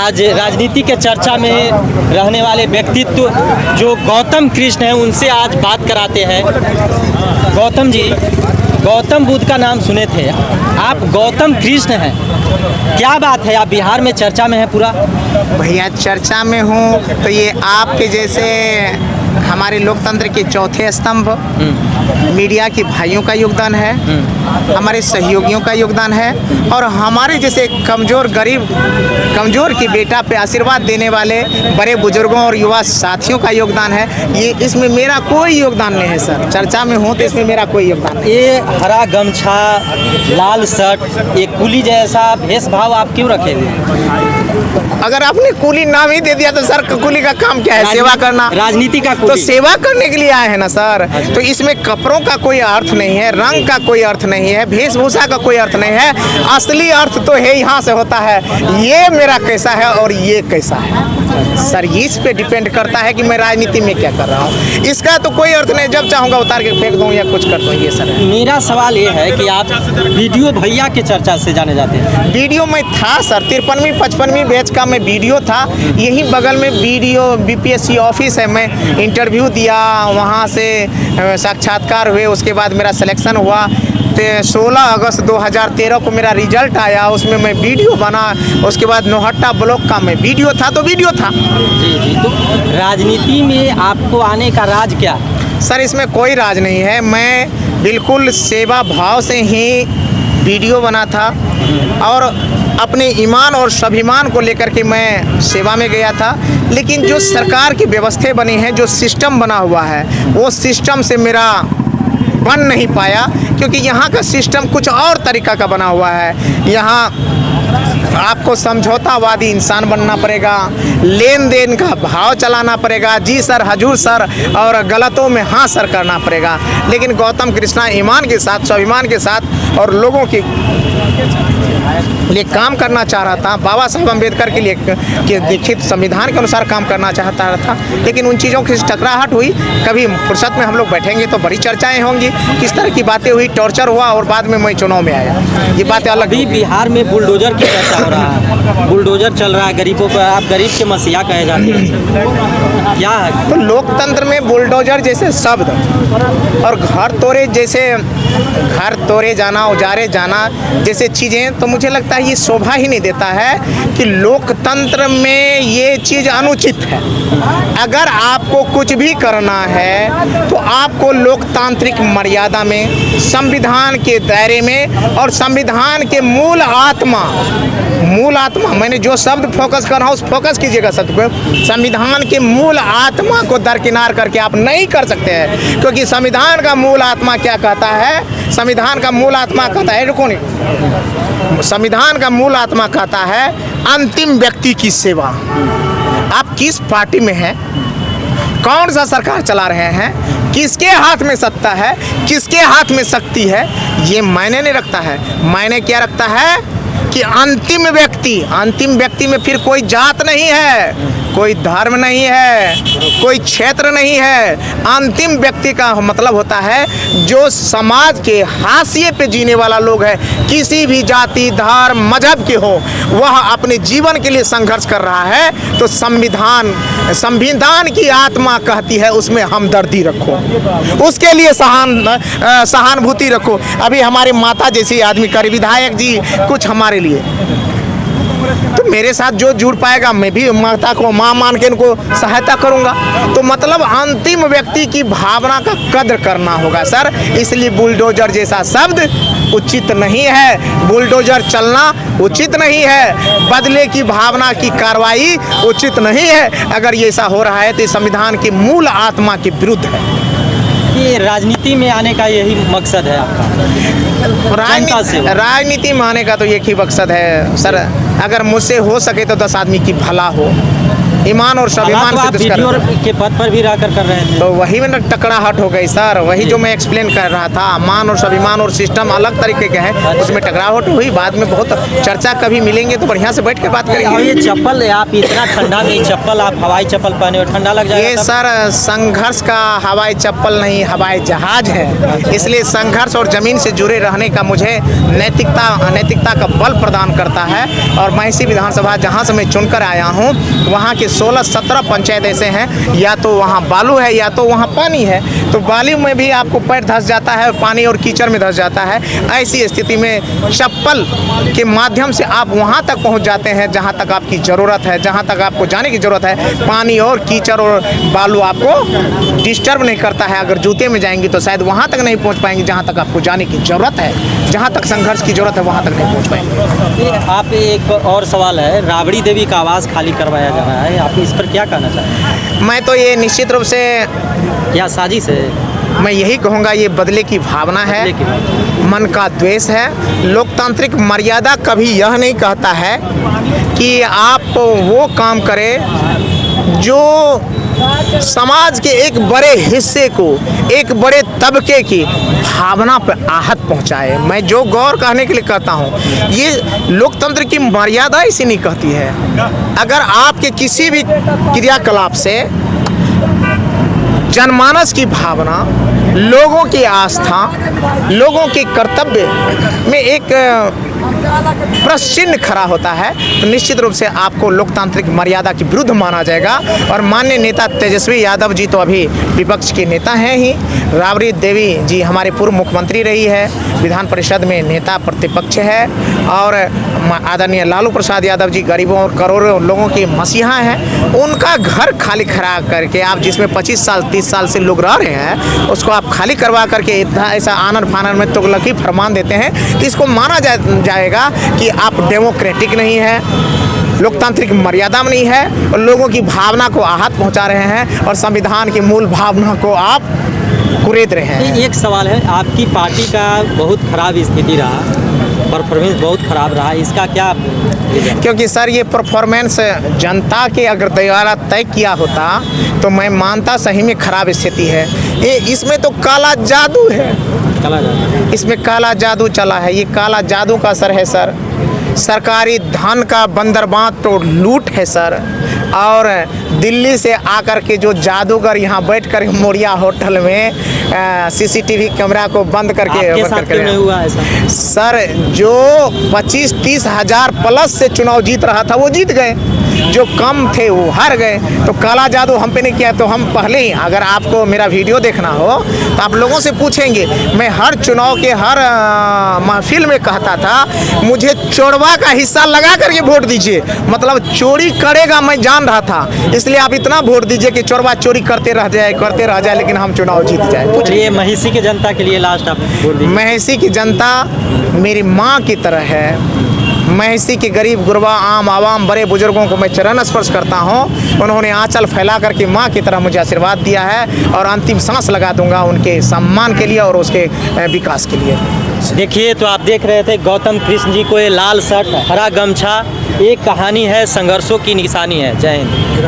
आज राजनीति के चर्चा में रहने वाले व्यक्तित्व जो गौतम कृष्ण हैं उनसे आज बात कराते हैं। गौतम जी, गौतम बुद्ध का नाम सुने थे, आप गौतम कृष्ण हैं, क्या बात है आप बिहार में चर्चा में हैं पूरा? भैया चर्चा में हूँ तो ये आपके जैसे हमारे लोकतंत्र के चौथे स्तंभ मीडिया के भाइयों का योगदान है, हमारे सहयोगियों का योगदान है और हमारे जैसे कमज़ोर गरीब कमज़ोर की बेटा पे आशीर्वाद देने वाले बड़े बुजुर्गों और युवा साथियों का योगदान है। ये इसमें मेरा कोई योगदान नहीं है सर, चर्चा में हूँ तो इसमें मेरा कोई योगदान नहीं। ये हरा गमछा, लाल शर्ट, एक कुली जैसा भेषभाव आप क्यों रखे हुए? अगर आपने कुली नाम ही दे दिया तो सर कुली का काम क्या है? सेवा करना, राजनीति का तो सेवा करने के लिए आए हैं ना सर। तो इसमें कपड़ों का कोई अर्थ नहीं है, रंग का कोई अर्थ नहीं है, वेशभूषा का कोई अर्थ नहीं है। असली अर्थ तो है यहाँ से होता है, ये मेरा कैसा है और ये कैसा है सर, इस पे डिपेंड करता है कि मैं राजनीति में क्या कर रहा हूँ। इसका तो कोई अर्थ नहीं, जब चाहूँगा उतार के फेंक दूँ या कुछ कर दूँ, ये सर है। मेरा सवाल ये है कि आप वीडियो भैया के चर्चा से जाने जाते हैं। वीडियो में था सर, 53वीं 55वीं बैच का मैं वीडियो था, यही बगल में वीडियो बीपीएससी ऑफिस है, मैं इंटरव्यू दिया, वहाँ से साक्षात्कार हुए, उसके बाद मेरा सिलेक्शन हुआ। 16 अगस्त 2013 को मेरा रिजल्ट आया, उसमें मैं वीडियो बना। उसके बाद नौहट्टा ब्लॉक का मैं वीडियो था, तो वीडियो था। जी, तो राजनीति में आपको आने का राज क्या है? सर इसमें कोई राज नहीं है, मैं बिल्कुल सेवा भाव से ही वीडियो बना था और अपने ईमान और स्वाभिमान को लेकर के मैं सेवा में गया था। लेकिन जो सरकार की व्यवस्था बनी है, जो सिस्टम बना हुआ है, वो सिस्टम से मेरा बन नहीं पाया, क्योंकि यहाँ का सिस्टम कुछ और तरीका का बना हुआ है। यहाँ आपको समझौतावादी इंसान बनना पड़ेगा, लेन देन का भाव चलाना पड़ेगा, जी सर, हजूर सर, और गलतों में हाँ सर करना पड़ेगा। लेकिन गौतम कृष्णा ईमान के साथ, स्वाभिमान के साथ और लोगों के लिए काम करना चाह रहा था, बाबा साहब अम्बेडकर के लिए के लिखित संविधान के अनुसार काम करना चाहता था। लेकिन उन चीज़ों की टकराहट हुई। कभी फुर्सत में हम लोग बैठेंगे तो बड़ी चर्चाएं होंगी, किस तरह की बातें हुई, टॉर्चर हुआ और बाद में मैं चुनाव में आया, ये बातें अलग। अभी बिहार में बुलडोजर की चर्चा हो रहा है, बुलडोजर चल रहा है गरीबों पर, आप गरीब के मसीहा कहे जाते हैं, क्या है? तो लोकतंत्र में बुलडोजर जैसे शब्द और घर तोड़े जाना, उजारे जाना जैसे चीज़ें, तो मुझे लगता है ये शोभा ही नहीं देता है कि लोकतंत्र में ये चीज़ अनुचित है। अगर आपको कुछ भी करना है तो आपको लोकतांत्रिक मर्यादा में, संविधान के दायरे में और संविधान के मूल आत्मा, मैंने जो शब्द फोकस कर रहा हूँ उस फोकस कीजिएगा शब्द पे, संविधान के मूल आत्मा को दरकिनार करके आप नहीं कर सकते हैं। क्योंकि संविधान का मूल आत्मा क्या कहता है? संविधान का मूल आत्मा कहता है, रुको नहीं, संविधान का मूल आत्मा कहता है अंतिम व्यक्ति की सेवा। आप किस पार्टी में हैं, कौन सा सरकार चला रहे हैं, किसके हाथ में सत्ता है, किसके हाथ में शक्ति है, ये मायने नहीं रखता है। मायने क्या रखता है कि अंतिम व्यक्ति में फिर कोई जात नहीं है, कोई धर्म नहीं है, कोई क्षेत्र नहीं है। अंतिम व्यक्ति का मतलब होता है जो समाज के हाशिए पे जीने वाला लोग है, किसी भी जाति, धर्म, मजहब के हो, वह अपने जीवन के लिए संघर्ष कर रहा है। तो संविधान की आत्मा कहती है उसमें हमदर्दी रखो, उसके लिए सहानुभूति रखो। अभी हमारे माता जैसी आदमी कर, विधायक जी कुछ हमारे लिए, तो मेरे साथ जो जुड़ पाएगा मैं भी माता को माँ मान के इनको सहायता करूंगा। तो मतलब अंतिम व्यक्ति की भावना का कद्र करना होगा सर। इसलिए बुलडोजर जैसा शब्द उचित नहीं है, बुलडोजर चलना उचित नहीं है, बदले की भावना की कार्रवाई उचित नहीं है। अगर ये ऐसा हो रहा है तो संविधान की मूल आत्मा के विरुद्ध है। ये राजनीति में आने का यही मकसद है आपका? राजनीति में आने का तो एक ही मकसद है सर, अगर मुझसे हो सके तो 10 आदमी की भला हो। ईमान और स्वाभिमान तो से आप दुष्कर वीडियो के पद पर भी रहकर कर रहे थे। तो वही में टकराहट हो गई सर, वही जो मैं एक्सप्लेन कर रहा था, मान और स्वाभिमान और सिस्टम अलग तरीके के हैं, उसमें टकराहट हुई। बाद में बहुत चर्चा, कभी मिलेंगे तो बढ़िया से बैठ के बात और करेंगे। ये चप्पल आप इतना ठंडा में चप्पल, आप हवाई चप्पल पहने हो, ठंडा लग जाएगा ये तब? सर संघर्ष का हवाई चप्पल नहीं, हवाई जहाज है। इसलिए संघर्ष और जमीन से जुड़े रहने का मुझे नैतिकता का बल प्रदान करता है। और महिषी विधानसभा जहाँ से मैं चुनकर आया हूँ, वहाँ के 16-17 पंचायत ऐसे हैं, या तो वहाँ बालू है या तो वहाँ पानी है। तो बालू में भी आपको पैर धंस जाता है, पानी और कीचड़ में धंस जाता है। ऐसी स्थिति में चप्पल के माध्यम से आप वहाँ तक पहुँच जाते हैं जहाँ तक आपकी ज़रूरत है, जहाँ तक आपको जाने की ज़रूरत है। पानी और कीचड़ और बालू आपको डिस्टर्ब नहीं करता है। अगर जूते में जाएंगे तो शायद वहाँ तक नहीं पहुँच पाएंगे जहाँ तक आपको जाने की ज़रूरत है, जहाँ तक संघर्ष की ज़रूरत है वहाँ तक नहीं पहुँच पाएंगे। ये आप एक और सवाल है, राबड़ी देवी का आवास खाली करवाया जा रहा है, आप इस पर क्या कहना चाहते हैं? मैं तो ये निश्चित रूप से क्या साजिश है? मैं यही कहूँगा, ये बदले की भावना है, बदले की मन का द्वेष है। लोकतांत्रिक मर्यादा कभी यह नहीं कहता है कि आप वो काम करें जो समाज के एक बड़े हिस्से को, एक बड़े तबके की भावना पर आहत पहुंचाए। मैं जो गौर कहने के लिए कहता हूं, ये लोकतंत्र की मर्यादा इसी नहीं कहती है। अगर आपके किसी भी क्रियाकलाप से जनमानस की भावना, लोगों की आस्था, लोगों के कर्तव्य में एक प्रश्न चिन्ह खड़ा होता है, तो निश्चित रूप से आपको लोकतांत्रिक मर्यादा के विरुद्ध माना जाएगा। और माननीय नेता तेजस्वी यादव जी तो अभी विपक्ष के नेता हैं ही। राबड़ी देवी जी हमारे पूर्व मुख्यमंत्री रही है, विधान परिषद में नेता प्रतिपक्ष है। और आदरणीय लालू प्रसाद यादव जी गरीबों और करोड़ों लोगों के मसीहा हैं। उनका घर खाली खड़ा करके, आप जिसमें 25 साल 30 साल से लोग रह रहे हैं, उसको आप खाली करवा करके इतना ऐसा आनन फानन में तुगलकी फरमान देते हैं, तो इसको माना जाएगा कि आप डेमोक्रेटिक नहीं है, लोकतांत्रिक मर्यादा में नहीं है, और लोगों की भावना को आहत पहुंचा रहे हैं और संविधान की मूल भावना को आप कुरेद रहे हैं। एक सवाल है, आपकी पार्टी का बहुत खराब स्थिति रहा, परफॉर्मेंस बहुत खराब रहा, इसका क्या? क्योंकि सर ये परफॉर्मेंस जनता के अगर द्वारा तय किया होता तो मैं मानता सही में खराब स्थिति है। ये इसमें तो काला जादू है, इसमें काला जादू चला है। ये काला जादू का असर है सर, सरकारी धन का बंदरबांट तो लूट है सर। और दिल्ली से आकर के जो जादूगर यहाँ बैठकर मोरिया होटल में सीसीटीवी कैमरा को बंद करके नहीं हुआ ऐसा? सर जो 25-30 हज़ार प्लस से चुनाव जीत रहा था वो जीत गए, जो कम थे वो हार गए। तो काला जादू हम पे नहीं किया। तो हम पहले ही, अगर आपको मेरा वीडियो देखना हो तो आप लोगों से पूछेंगे, मैं हर चुनाव के हर महफिल में कहता था मुझे चोरवा का हिस्सा लगा करके वोट दीजिए, मतलब चोरी करेगा मैं जान रहा था, इसलिए आप इतना वोट दीजिए कि चोरवा चोरी करते रह जाए लेकिन हम चुनाव जीत जाए। ये महिषी की जनता के लिए लास्ट आप बोल दीजिए। महिषी की जनता मेरी माँ की तरह है। महिषी के गरीब गुरबा आम आवाम बड़े बुजुर्गों को मैं चरण स्पर्श करता हूँ। उन्होंने आंचल फैला करके माँ की तरह मुझे आशीर्वाद दिया है और अंतिम सांस लगा दूंगा उनके सम्मान के लिए और उसके विकास के लिए। देखिए, तो आप देख रहे थे गौतम कृष्ण जी को, ये लाल शर्ट, हरा गमछा, एक कहानी है, संघर्षों की निशानी है। जय हिंद।